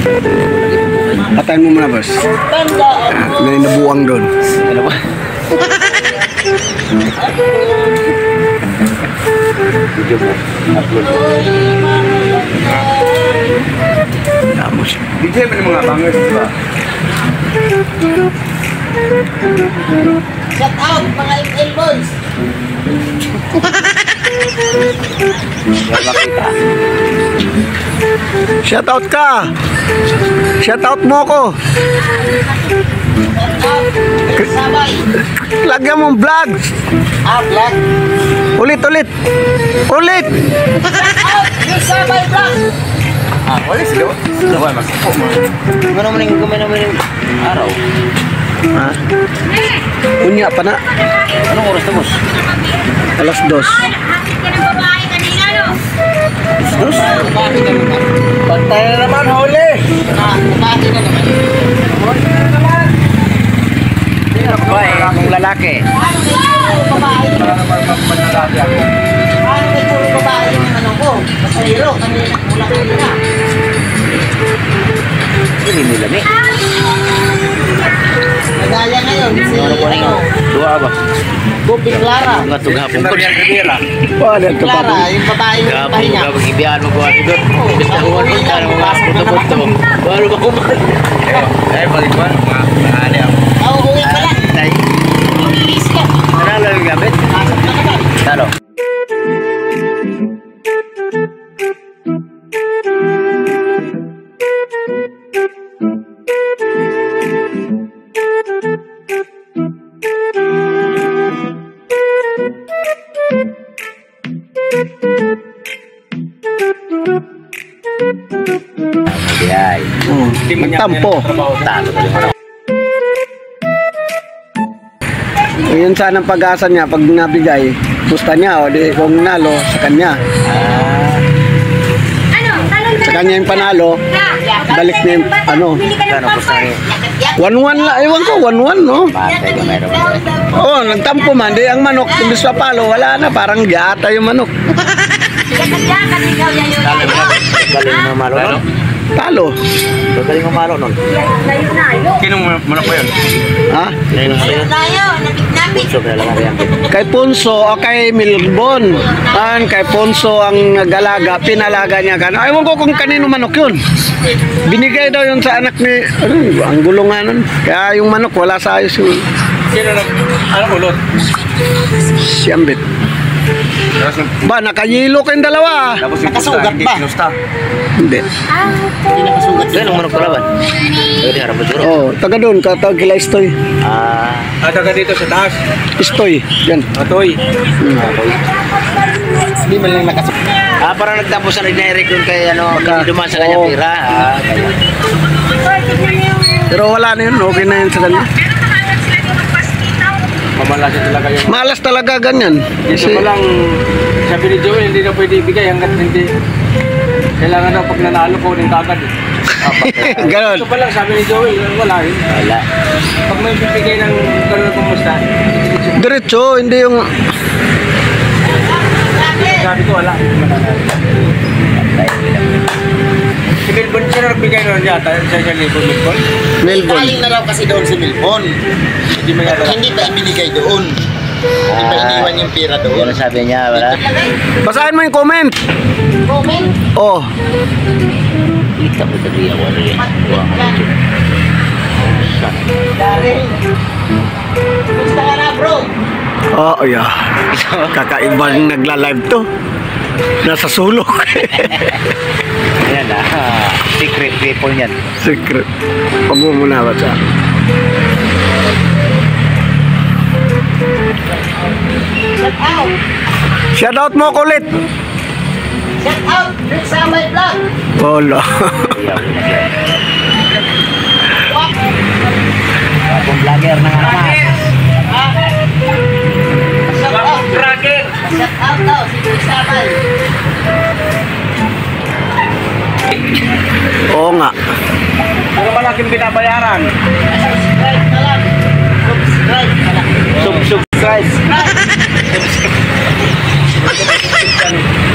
Patayin mo muna, boss. May nabuang doon. Ano ba? Video mo. Upload mo. Damos. Video mo yung mga bangers, di ba? Shout out mga ML boys. Shout out ka. Shout out mo ako. Sabay. Lagyan mong vlog. Vlog. Ulit. Ulit. Shout out yung Sabay vlog. Wala sila. Sila ba? Magsipo mo. Kumain naman yung araw. Ha? Unya pa na. Anong oras na, boss? Alas 2. Dos? Pantay na naman, huli! Kumain na naman. Sino ka ba eh? Kung lalaki. Paano may babae? Paano may puro babae yung ano ko? Pasahero, kanina kulang kanina. Hindi nila ni. Nagaya ngayon si ano? Dua ba? Gopi Clara. Nga tughapon ko niya kabira. Wala ka pa. Clara, yung babae yung Gapon pahinga. ka mag-ibihan mo kuha doon. Basta huwan mo ka mga puto-puto. Walo ba kumain? Eh, balik ba? Maali ako. Uwi pala. Nay, Please ka. nanalo yung gamit? Pasok na naman. Talo. Ay, Tampo. talo ko yung ano. Yun sana ang pag-asa niya pag nabigay. Gusto niya o di kung nalo sa kanya. Sa kanya yung panalo, balik niya yung ano. Kano po sa 1-1 lang. Ewan ko, 1-1 no? Matay ka meron. Oo, nagtampo man. Di ang manok, imbis pa palo, wala na. Parang gata yung manok. Galing mo malo nun? Talo. Galing mo malo nun? Kinong manok ba yun? Ha? Kinong malo yun? Tayo, napit-napit. Puso ka lang yan. Kay Ponso o kay Milbon. Kay Ponso ang nagalaga, pinalaga niya ka. Ewan ko kung kanino manok yun. Binigay daw yun sa anak ni, ang gulunganan. Kaya yung manok, wala sa ayos yun. Sino nag, ano ulot? Siyambit. Ba, nakayilo kayong dalawa. Nakasugat ba? Hindi. Hindi nakasugat. Sino ang manok kalaban? Pwede harap mo duro. Oh, taga doon, katawag kila Istoy. Taga dito sa taas. Istoy, yan. Atoy. Hindi man lang nakasugat. Parang nagtapos na rin doon kay ano, dumaan sa kanya Oo. pira. Pero wala na yun, okay na yun sa kanya. Mamalasin talaga yung... Malas talaga ganyan. Ito pa lang, sabi ni Joel, hindi na pwede ibigay hanggat hindi. Kailangan daw pag nanalo ko ng kagad. Ganon. Ito pa lang, sabi ni Joel, wala rin. Wala. Pag may bibigay ng gano'n kumusta, Diretso, hindi yung... sabi ko wala. Si Milbon, sino nagbigay nun yata? Sa Milbon? Melbourne. Galing na raw kasi doon si Milbon. Hindi mo yata. Hindi pa ibinigay doon. Hindi pa iniwan yung pira Yan doon. ang sabi niya, wala. Basahin mo yung comment. Comment. Oh, Kita mo sabi ako ano yan. Buwang ka na. Daring. Gusto ka na bro. oh, yeah. Kakaibang nagla-live to. Nasa sulok. Ayan secret people yan. Secret. Pag mo muna ba siya? Shout out. Shout out mo kulit. Shout out. Sa my vlog. Wala. Iyaw yun yan. Akong vlogger na nga naman. Shout out. Shout out daw. Si Sabay. Oo nga. Ano malaking binabayaran? Subscribe na lang. Subscribe na lang. Subscribe. Subscribe.